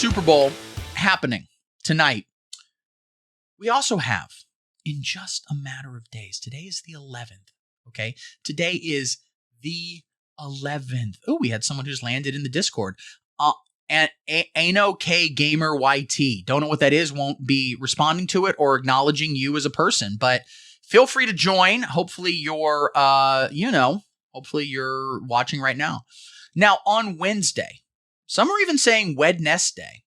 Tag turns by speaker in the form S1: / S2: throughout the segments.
S1: Super Bowl happening tonight. We also have, in just a matter of days, today is the 11th, okay? Today is the 11th. Oh, we had someone who's landed in the Discord. And K Gamer YT. Don't know what that is, won't be responding to it or acknowledging you as a person, but feel free to join. Hopefully you're, hopefully you're watching right now. Now, on Wednesday, some are even saying Wednesday,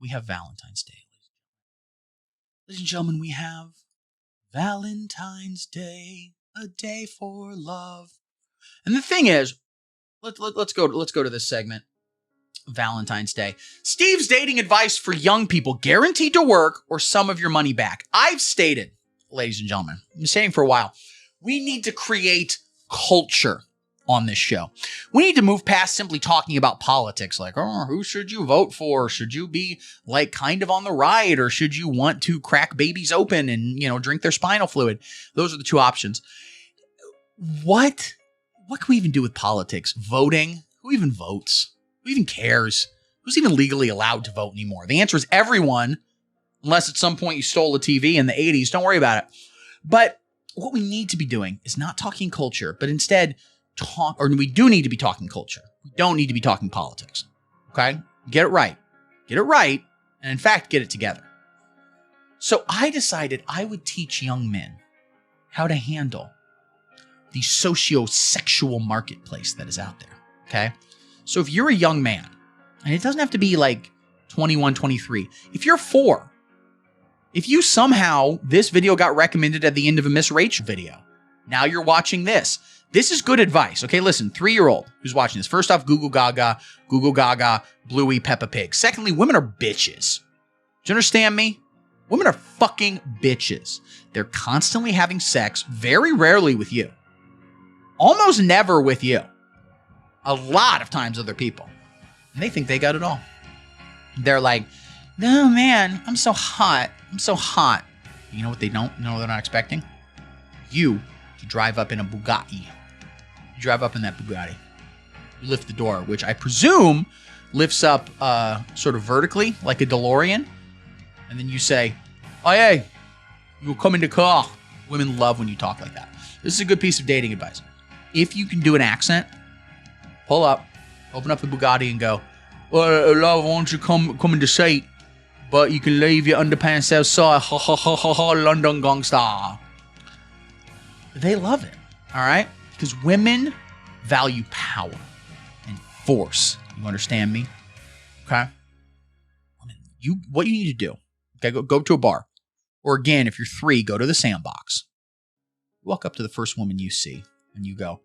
S1: we have Valentine's Day. Ladies and gentlemen, we have Valentine's Day, a day for love. And the thing is, let's go to this segment. Valentine's Day. Steve's dating advice for young people, guaranteed to work or some of your money back. I've stated, ladies and gentlemen, I've been saying for a while, we need to create culture on this show. We need to move past simply talking about politics, like, oh, who should you vote for? Should you be like kind of on the right, or should you want to crack babies open and, drink their spinal fluid? Those are the two options. What can we even do with politics? Voting? Who even votes? Who even cares? Who's even legally allowed to vote anymore? The answer is everyone, unless at some point you stole a TV in the 80s. Don't worry about it. But what we need to be doing is not talking culture, but instead we do need to be talking culture. We don't need to be talking politics. Okay? Get it right. Get it right. And in fact, get it together. So I decided I would teach young men how to handle the socio-sexual marketplace that is out there. Okay? So if you're a young man, and it doesn't have to be like 21, 23. If you're 4, if you somehow, this video got recommended at the end of a Miss Rachel video, now you're watching this. This is good advice. Okay, listen, 3-year-old who's watching this. First off, Google Gaga, Bluey, Peppa Pig. Secondly, women are bitches. Do you understand me? Women are fucking bitches. They're constantly having sex, very rarely with you. Almost never with you. A lot of times other people. And they think they got it all. They're like, no, man, I'm so hot. I'm so hot. You know what they don't know they're not expecting? You to drive up in a Bugatti. You drive up in that Bugatti. You lift the door, which I presume lifts up sort of vertically, like a DeLorean. And then you say, oh, hey, you come in the car. Women love when you talk like that. This is a good piece of dating advice. If you can do an accent, pull up, open up the Bugatti and go, well, love, why don't you come in the seat, but you can leave your underpants outside. Ha, ha, ha, ha, ha, London gangsta. They love it, all right? Because women value power and force. You understand me? Okay? What you need to do, okay, go to a bar. Or again, if you're 3, go to the Sandbox. Walk up to the first woman you see and you go,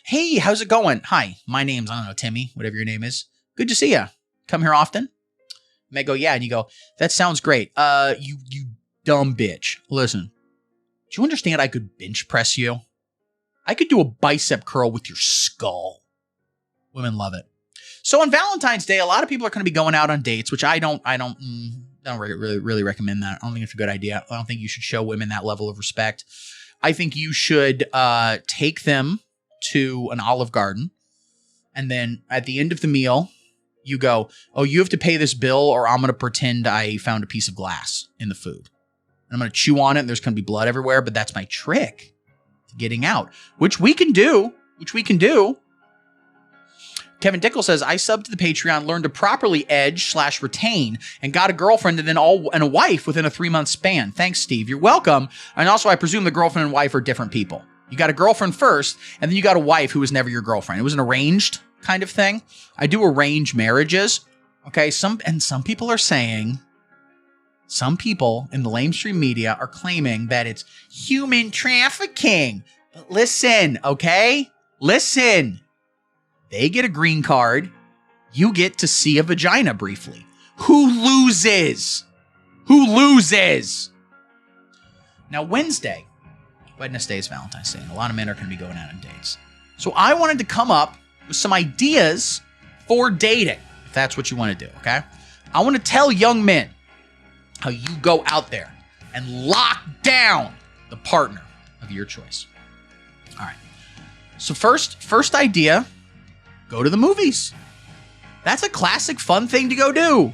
S1: hey, how's it going? Hi, my name's, I don't know, Timmy, whatever your name is. Good to see ya. Come here often? And they go, yeah. And you go, that sounds great. You dumb bitch. Listen, do you understand I could bench press you? I could do a bicep curl with your skull. Women love it. So on Valentine's Day, a lot of people are going to be going out on dates, which I don't really recommend that. I don't think it's a good idea. I don't think you should show women that level of respect. I think you should take them to an Olive Garden, and then at the end of the meal, you go, oh, you have to pay this bill, or I'm going to pretend I found a piece of glass in the food. And I'm going to chew on it, and there's going to be blood everywhere, but that's my trick to getting out, which we can do. Kevin Dickel says, I subbed to the Patreon, learned to properly edge/retain, and got a girlfriend and a wife within a 3-month span. Thanks, Steve. You're welcome. And also, I presume the girlfriend and wife are different people. You got a girlfriend first, and then you got a wife who was never your girlfriend. It was an arranged kind of thing. I do arranged marriages. Okay, some people are saying, some people in the lamestream media are claiming that it's human trafficking. But listen, okay? Listen. They get a green card. You get to see a vagina briefly. Who loses? Now, Wednesday is Valentine's Day, and a lot of men are going to be going out on dates. So I wanted to come up with some ideas for dating, if that's what you want to do, okay? I want to tell young men how you go out there and lock down the partner of your choice. All right. So first idea, go to the movies. That's a classic fun thing to go do.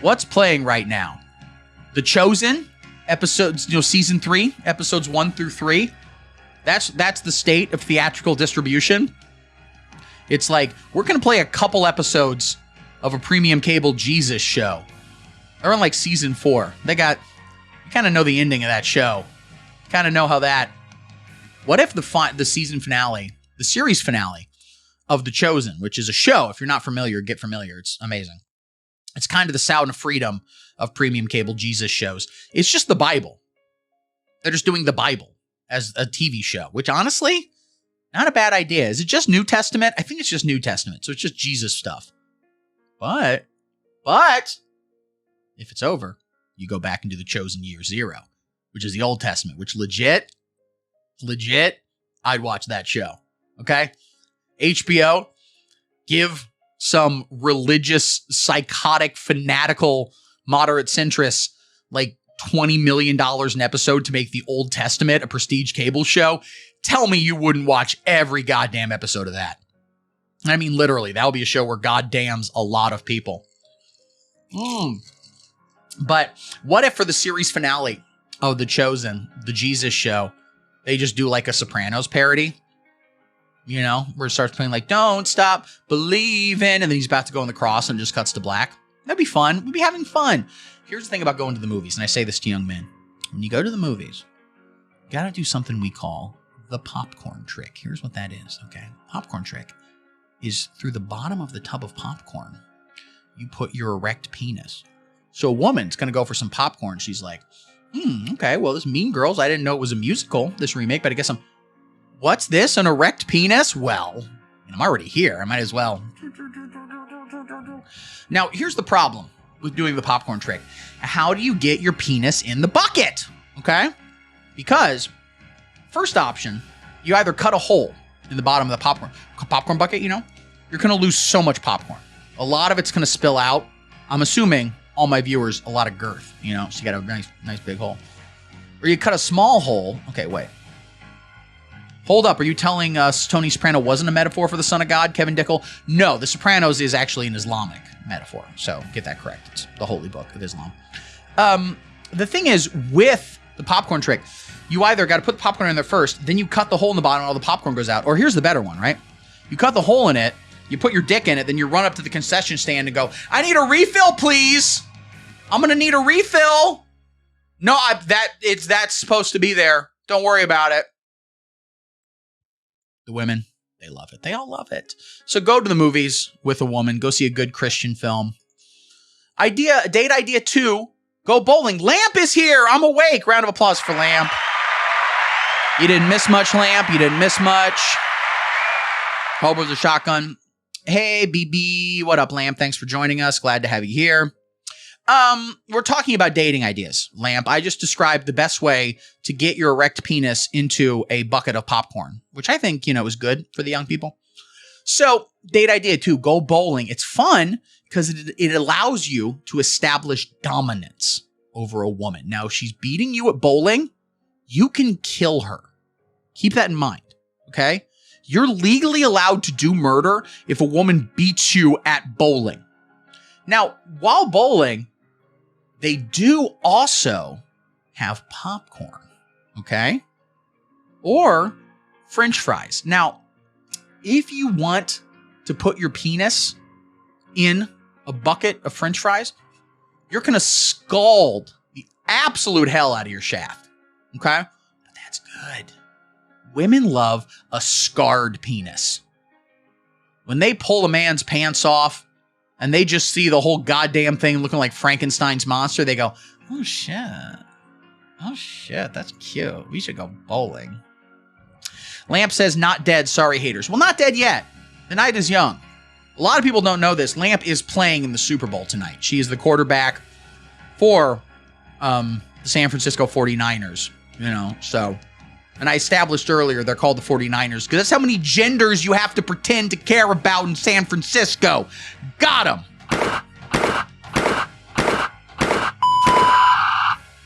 S1: What's playing right now? The Chosen episodes, season 3, episodes 1 through 3. That's the state of theatrical distribution. It's like, we're going to play a couple episodes of a premium cable Jesus show. They're on like season 4. You kind of know the ending of that show. You kind of know how that. What if the season finale, the series finale of The Chosen, which is a show, if you're not familiar, get familiar. It's amazing. It's kind of the Sound of Freedom of premium cable Jesus shows. It's just the Bible. They're just doing the Bible as a TV show, which honestly, not a bad idea. Is it just New Testament? I think it's just New Testament, so it's just Jesus stuff. But, if it's over, you go back into The Chosen Year Zero, which is the Old Testament, which legit, I'd watch that show. Okay? HBO, give some religious, psychotic, fanatical, moderate centrists like $20 million an episode to make the Old Testament a prestige cable show. Tell me you wouldn't watch every goddamn episode of that. I mean, literally, that would be a show where God damns a lot of people. But what if for the series finale of The Chosen, the Jesus show, they just do like a Sopranos parody? Where it starts playing like, don't stop believing, and then he's about to go on the cross and it just cuts to black. That'd be fun. We'd be having fun. Here's the thing about going to the movies, and I say this to young men. When you go to the movies, you got to do something we call the popcorn trick. Here's what that is, okay? Popcorn trick is through the bottom of the tub of popcorn, you put your erect penis. So a woman's going to go for some popcorn. She's like, okay, well, this Mean Girls, I didn't know it was a musical, this remake, but I guess what's this, an erect penis? Well, I'm already here. I might as well. Now, here's the problem with doing the popcorn trick. How do you get your penis in the bucket? Okay? Because, first option, you either cut a hole in the bottom of the popcorn bucket, you're going to lose so much popcorn. A lot of it's going to spill out. I'm assuming all my viewers, a lot of girth, so you got a nice big hole. Or you cut a small hole. Okay, wait. Hold up, are you telling us Tony Soprano wasn't a metaphor for the Son of God, Kevin Dickel? No, The Sopranos is actually an Islamic metaphor, so get that correct. It's the holy book of Islam. The thing is, with the popcorn trick, you either got to put the popcorn in there first, then you cut the hole in the bottom and all the popcorn goes out. Or here's the better one, right? You cut the hole in it, you put your dick in it, then you run up to the concession stand and go, I need a refill, please. I'm going to need a refill. No, that's supposed to be there. Don't worry about it. The women, they love it. They all love it. So go to the movies with a woman. Go see a good Christian film. Date idea 2, go bowling. Lamp is here. I'm awake. Round of applause for Lamp. You didn't miss much, Lamp. You didn't miss much. Hobo's a shotgun. Hey, BB. What up, Lamp? Thanks for joining us. Glad to have you here. We're talking about dating ideas, Lamp. I just described the best way to get your erect penis into a bucket of popcorn, which I think, is good for the young people. So, date idea 2, go bowling. It's fun because it allows you to establish dominance over a woman. Now, if she's beating you at bowling, you can kill her. Keep that in mind, okay? You're legally allowed to do murder if a woman beats you at bowling. Now, while bowling, they do also have popcorn, okay? Or French fries. Now, if you want to put your penis in a bucket of French fries, you're going to scald the absolute hell out of your shaft, okay? But that's good. Women love a scarred penis. When they pull a man's pants off, and they just see the whole goddamn thing looking like Frankenstein's monster, they go, oh shit. Oh shit, that's cute. We should go bowling. Lamp says, not dead. Sorry, haters. Well, not dead yet. The night is young. A lot of people don't know this. Lamp is playing in the Super Bowl tonight. She is the quarterback for the San Francisco 49ers, so. And I established earlier they're called the 49ers because that's how many genders you have to pretend to care about in San Francisco. Got him.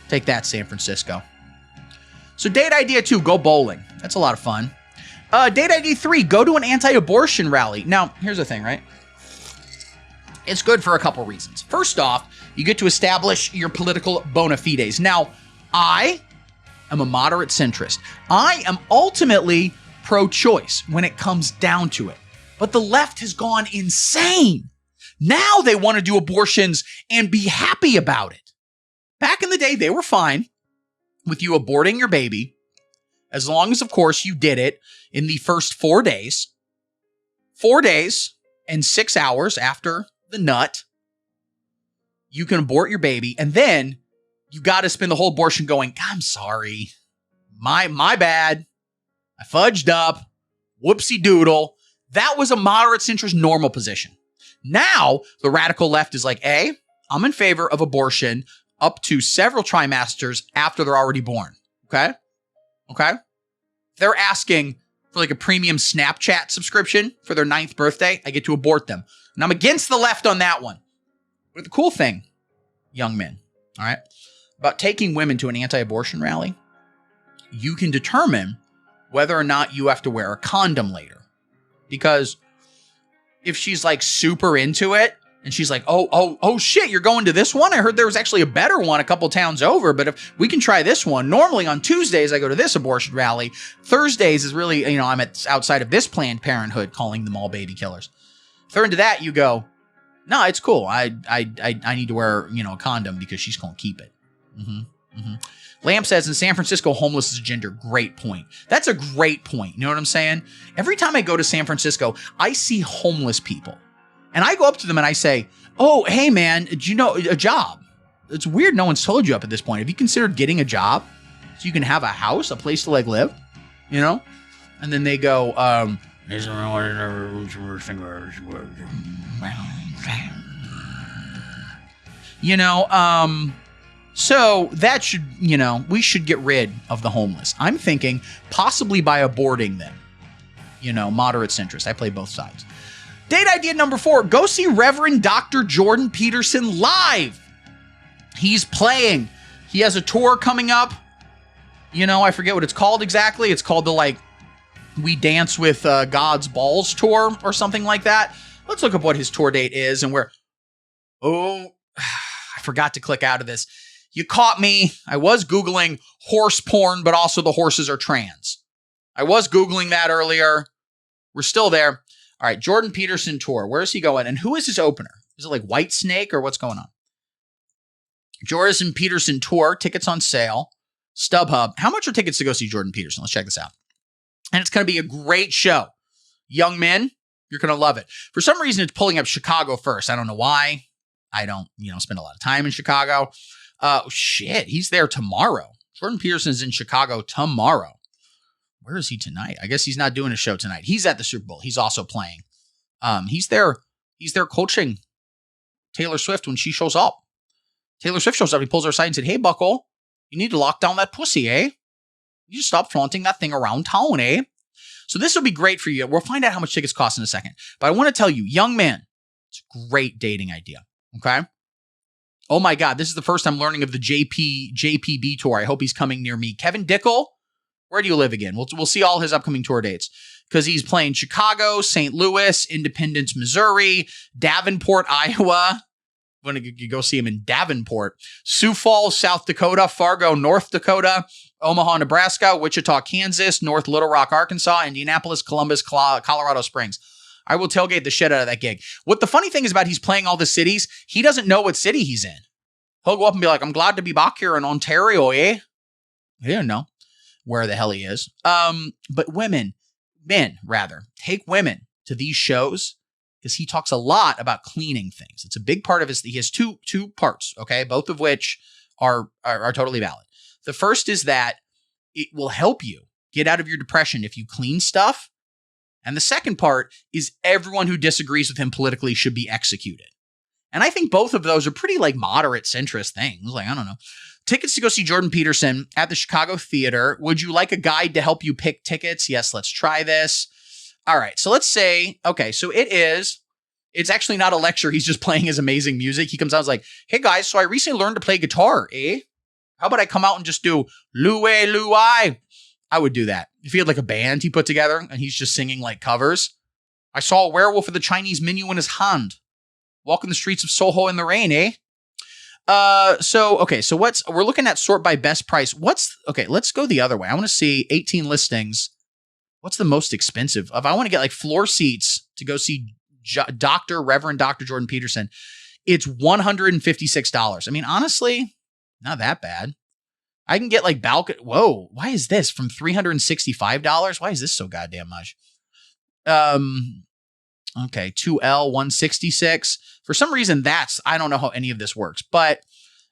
S1: Take that, San Francisco. So date idea 2, go bowling. That's a lot of fun. Date idea 3, go to an anti-abortion rally. Now, here's the thing, right? It's good for a couple reasons. First off, you get to establish your political bona fides. Now, I am a moderate centrist. I am ultimately pro-choice when it comes down to it. But the left has gone insane. Now they want to do abortions and be happy about it. Back in the day, they were fine with you aborting your baby, as long as, of course, you did it in the first 4 days. 4 days and 6 hours after the nut, you can abort your baby, and then you got to spend the whole abortion going, I'm sorry, my bad, I fudged up, whoopsie doodle. That was a moderate centrist normal position. Now, the radical left is like, I'm in favor of abortion up to several trimesters after they're already born. Okay? They're asking for like a premium Snapchat subscription for their 9th birthday. I get to abort them. And I'm against the left on that one. But the cool thing, young men, all right, about taking women to an anti-abortion rally, you can determine whether or not you have to wear a condom later. Because if she's like super into it, and she's like, oh shit, you're going to this one? I heard there was actually a better one a couple towns over, but if we can try this one. Normally on Tuesdays, I go to this abortion rally. Thursdays is really, I'm outside of this Planned Parenthood calling them all baby killers. If they're into that, you go, no, it's cool. I need to wear, a condom because she's going to keep it. Lamp says, in San Francisco, homeless is a gender. Great point. That's a great point. You know what I'm saying? Every time I go to San Francisco, I see homeless people. And I go up to them and I say, oh, hey, man, do you know a job? It's weird no one's told you up at this point. Have you considered getting a job so you can have a house, a place to like live, And then they go, so that should, we should get rid of the homeless. I'm thinking possibly by aborting them, moderate centrist. I play both sides. Date idea number 4, go see Reverend Dr. Jordan Peterson live. He's playing. He has a tour coming up. I forget what it's called exactly. It's called the We Dance with God's Balls tour or something like that. Let's look up what his tour date is and where. Oh, I forgot to click out of this. You caught me. I was Googling horse porn, but also the horses are trans. I was Googling that earlier. We're still there. All right, Jordan Peterson tour. Where is he going? And who is his opener? Is it like White Snake or what's going on? Jordan Peterson tour. Tickets on sale. StubHub. How much are tickets to go see Jordan Peterson? Let's check this out. And it's going to be a great show. Young men, you're going to love it. For some reason, it's pulling up Chicago first. I don't know why. I don't, spend a lot of time in Chicago. Shit, he's there tomorrow. Jordan Peterson is in Chicago tomorrow. Where is he tonight? I guess he's not doing a show tonight. He's at the Super Bowl. He's also playing. He's there coaching Taylor Swift when she shows up. Taylor Swift shows up. He pulls her aside and said, hey, Buckle, you need to lock down that pussy, eh? You just stop flaunting that thing around town, eh? So this will be great for you. We'll find out how much tickets cost in a second. But I want to tell you, young man, it's a great dating idea. Okay? Oh my God, this is the first I'm learning of the JPB tour. I hope he's coming near me. Kevin Dickel, where do you live again? We'll see all his upcoming tour dates because he's playing Chicago, St. Louis, Independence, Missouri, Davenport, Iowa. I'm going to go see him in Davenport. Sioux Falls, South Dakota, Fargo, North Dakota, Omaha, Nebraska, Wichita, Kansas, North Little Rock, Arkansas, Indianapolis, Columbus, Colorado Springs. I will tailgate the shit out of that gig. What the funny thing is about he's playing all the cities, he doesn't know what city he's in. He'll go up and be like, I'm glad to be back here in Ontario, eh? He didn't know where the hell he is. But men, take women to these shows because he talks a lot about cleaning things. It's a big part of he has two parts, okay? Both of which are totally valid. The first is that it will help you get out of your depression if you clean stuff. And the second part is everyone who disagrees with him politically should be executed. And I think both of those are pretty moderate centrist things. I don't know. Tickets to go see Jordan Peterson at the Chicago Theater. Would you like a guide to help you pick tickets? Yes, let's try this. All right. So let's say, okay, so it's actually not a lecture. He's just playing his amazing music. He comes out and is like, hey guys, so I recently learned to play guitar, eh? How about I come out and just do Louie, Louie? I would do that. If he had a band he put together and he's just singing covers. I saw a werewolf with a Chinese menu in his hand. Walking the streets of Soho in the rain, eh? So we're looking at sort by best price. Let's go the other way. I want to see 18 listings. What's the most expensive? If I want to get like floor seats to go see Reverend Dr. Jordan Peterson, it's $156. I mean, honestly, not that bad. I can get like balcony. Whoa, why is this from $365? Why is this so goddamn much? Okay, 2L 166. For some reason, I don't know how any of this works, but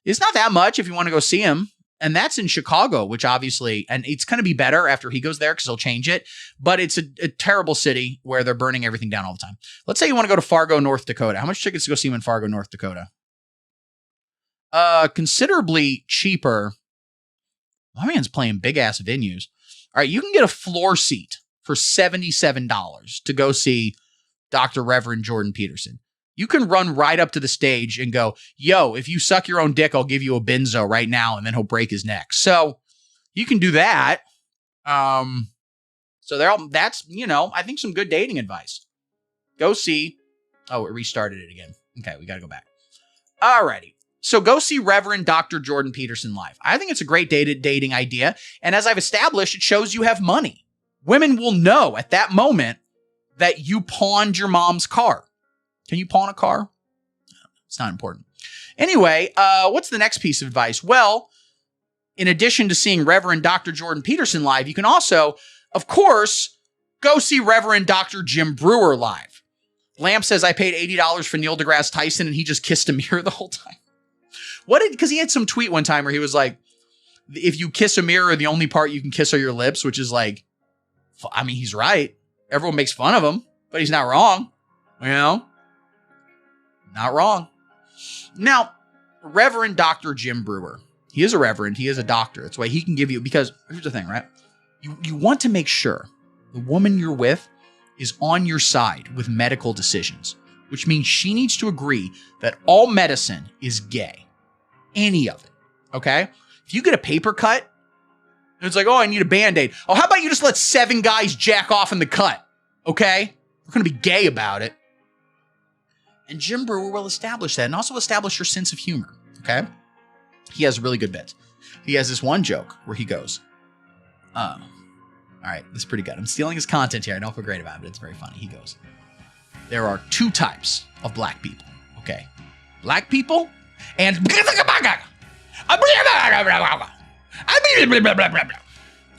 S1: it's not that much if you want to go see him. And that's in Chicago, which obviously, and it's going to be better after he goes there because he'll change it. But it's a terrible city where they're burning everything down all the time. Let's say you want to go to Fargo, North Dakota. How much tickets to go see him in Fargo, North Dakota? Considerably cheaper. My man's playing big ass venues. All right, you can get a floor seat for $77 to go see Dr. Reverend Jordan Peterson. You can run right up to the stage and go, yo, if you suck your own dick, I'll give you a benzo right now, and then he'll break his neck. So you can do that. That's, I think some good dating advice. Go see. Oh, it restarted it again. Okay, we got to go back. Alrighty. So go see Reverend Dr. Jordan Peterson live. I think it's a great dating idea. And as I've established, it shows you have money. Women will know at that moment that you pawned your mom's car. Can you pawn a car? It's not important. Anyway, what's the next piece of advice? Well, in addition to seeing Reverend Dr. Jordan Peterson live, you can also, of course, go see Reverend Dr. Jim Brewer live. Lamp says, I paid $80 for Neil deGrasse Tyson and he just kissed a mirror the whole time. Because he had some tweet one time where he was like, if you kiss a mirror, the only part you can kiss are your lips, which is like, I mean, he's right. Everyone makes fun of him, but he's not wrong. Not wrong. Now, Reverend Dr. Jim Brewer, he is a reverend. He is a doctor. That's why he can give you, because here's the thing, right? You want to make sure the woman you're with is on your side with medical decisions, which means she needs to agree that all medicine is gay. Any of it. Okay? If you get a paper cut, and it's like, oh, I need a Band-Aid. Oh, how about you just let 7 guys jack off in the cut? Okay? We're going to be gay about it. And Jim Brewer will establish that and also establish your sense of humor. Okay? He has a really good bit. He has this one joke where he goes, all right, this is pretty good. I'm stealing his content here. I don't feel great about it, but it's very funny. He goes, there are 2 types of black people. Okay? Black people and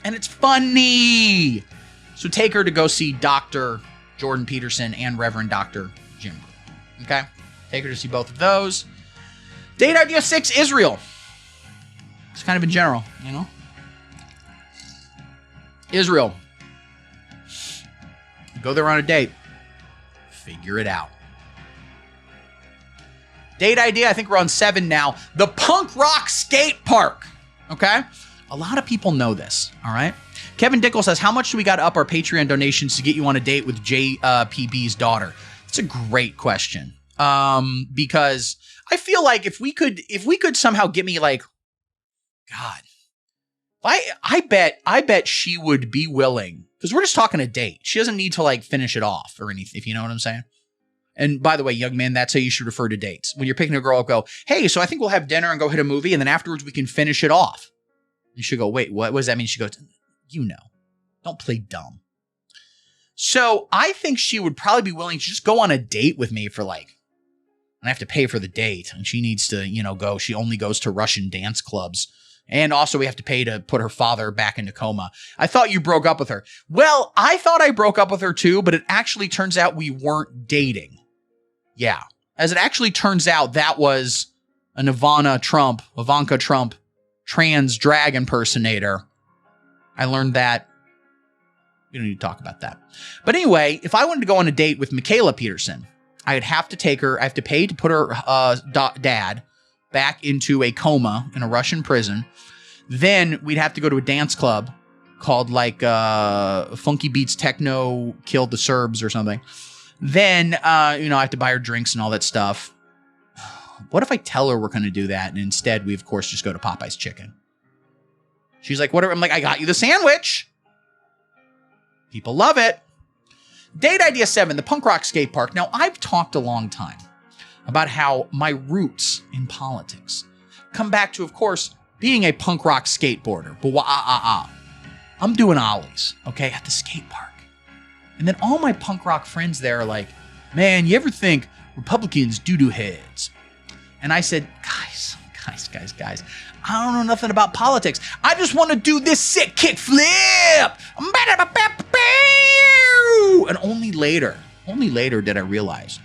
S1: it's funny. So take her to go see Dr. Jordan Peterson and Reverend Dr. Jim Brewer. Okay? Take her to see both of those. Date idea 6, Israel. It's kind of in general, Israel. Go there on a date. Figure it out. Date idea, I think we're on 7 now. The Punk Rock Skate Park. Okay? A lot of people know this, all right? Kevin Dickel says, how much do we got to up our Patreon donations to get you on a date with JPB's daughter? It's a great question. Because I feel like if we could somehow get me like, God, I bet she would be willing, because we're just talking a date. She doesn't need to like finish it off or anything, if you know what I'm saying. And by the way, young man, that's how you should refer to dates. When you're picking a girl up, go, hey, so I think we'll have dinner and go hit a movie, and then afterwards we can finish it off. You should go, wait, what does that mean? She goes, don't play dumb. So I think she would probably be willing to just go on a date with me for like, and I have to pay for the date, and she needs to, go. She only goes to Russian dance clubs. And also we have to pay to put her father back into coma. I thought you broke up with her. Well, I thought I broke up with her too, but it actually turns out we weren't dating. Yeah. As it actually turns out, that was an Ivanka Trump, trans drag impersonator. I learned that. We don't need to talk about that. But anyway, if I wanted to go on a date with Michaela Peterson, I would have to take her. I have to pay to put her dad back into a coma in a Russian prison. Then we'd have to go to a dance club called like Funky Beats Techno Killed the Serbs or something. Then, I have to buy her drinks and all that stuff. What if I tell her we're going to do that, and instead we, of course, just go to Popeye's Chicken? She's like, whatever. I'm like, I got you the sandwich. People love it. Date idea 7, the Punk Rock Skate Park. Now, I've talked a long time about how my roots in politics come back to, of course, being a punk rock skateboarder. But I'm doing ollies, okay, at the skate park. And then all my punk rock friends there are like, man, you ever think Republicans do heads? And I said, guys, I don't know nothing about politics. I just want to do this sick kick flip. And only later did I realize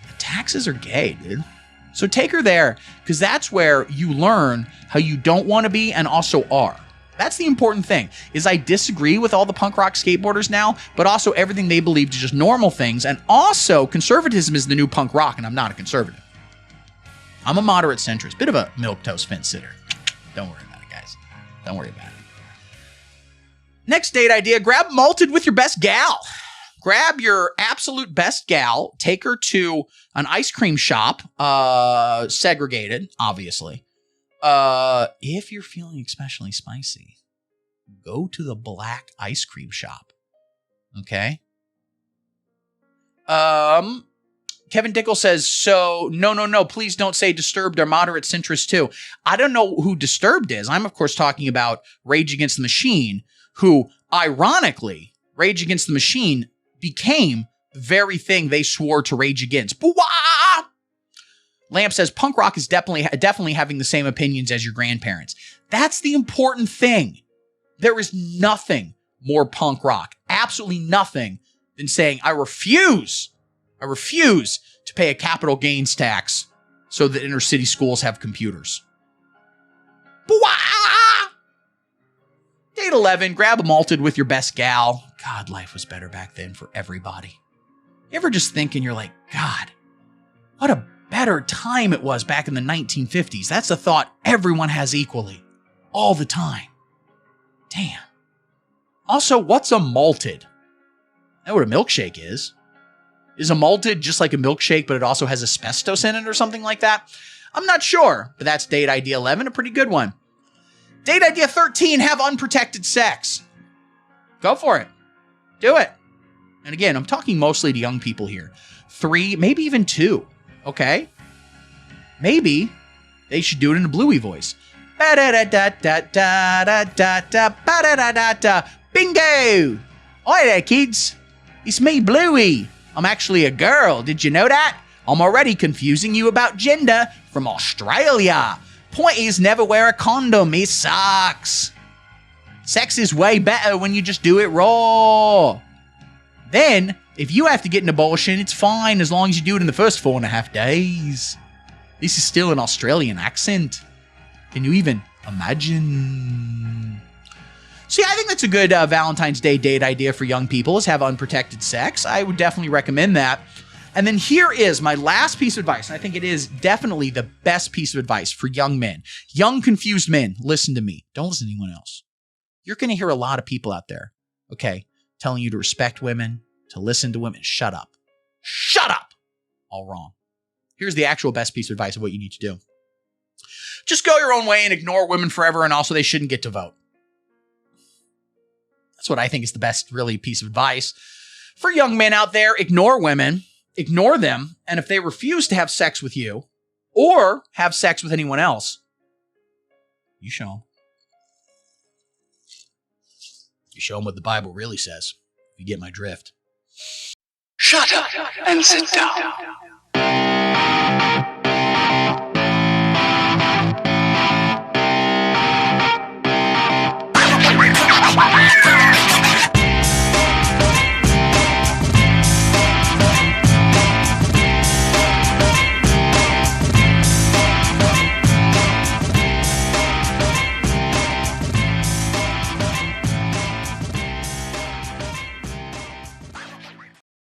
S1: the taxes are gay, dude. So take her there, because that's where you learn how you don't want to be and also are. That's the important thing, is I disagree with all the punk rock skateboarders now, but also everything they believe is just normal things. And also, conservatism is the new punk rock, and I'm not a conservative. I'm a moderate centrist, bit of a milquetoast fence sitter. Don't worry about it, guys. Don't worry about it. Next date idea, grab malted with your best gal. Grab your absolute best gal, take her to an ice cream shop, segregated, obviously. If you're feeling especially spicy, go to the black ice cream shop. Okay? Kevin Dickel says, so no, please don't say Disturbed are moderate centrist too. I don't know who Disturbed is. I'm, of course, talking about Rage Against the Machine, who, ironically, Rage Against the Machine became the very thing they swore to rage against. Boo-wah! Lamp says, punk rock is definitely having the same opinions as your grandparents. That's the important thing. There is nothing more punk rock, absolutely nothing, than saying, I refuse to pay a capital gains tax so that inner city schools have computers. Boo-wah! Date 11, grab a malted with your best gal. God, life was better back then for everybody. You ever just think and you're like, God, what a better time it was back in the 1950s. That's a thought everyone has equally, all the time. Damn. Also, what's a malted? I know what a milkshake is. Is a malted just like a milkshake, but it also has asbestos in it or something like that? I'm not sure, but that's date idea 11, a pretty good one. Date idea 13, have unprotected sex. Go for it. Do it. And again, I'm talking mostly to young people here. 3, maybe even 2. Okay? Maybe they should do it in a Bluey voice. Bingo! Oi there, kids. It's me, Bluey. I'm actually a girl. Did you know that? I'm already confusing you about gender from Australia. Point is, never wear a condom. It sucks. Sex is way better when you just do it raw. Then, if you have to get an abortion, it's fine as long as you do it in the first 4.5 days. This is still an Australian accent. Can you even imagine? See, I think that's a good Valentine's Day date idea for young people, is have unprotected sex. I would definitely recommend that. And then here is my last piece of advice, and I think it is definitely the best piece of advice for young men. Young, confused men, listen to me. Don't listen to anyone else. You're going to hear a lot of people out there, okay, telling you to respect women, to listen to women. Shut up. Shut up! All wrong. Here's the actual best piece of advice of what you need to do. Just go your own way and ignore women forever, and also they shouldn't get to vote. That's what I think is the best, really, piece of advice. For young men out there, ignore women, ignore them, and if they refuse to have sex with you or have sex with anyone else, you show them. You show them what the Bible really says. You get my drift.
S2: Shut up and sit down.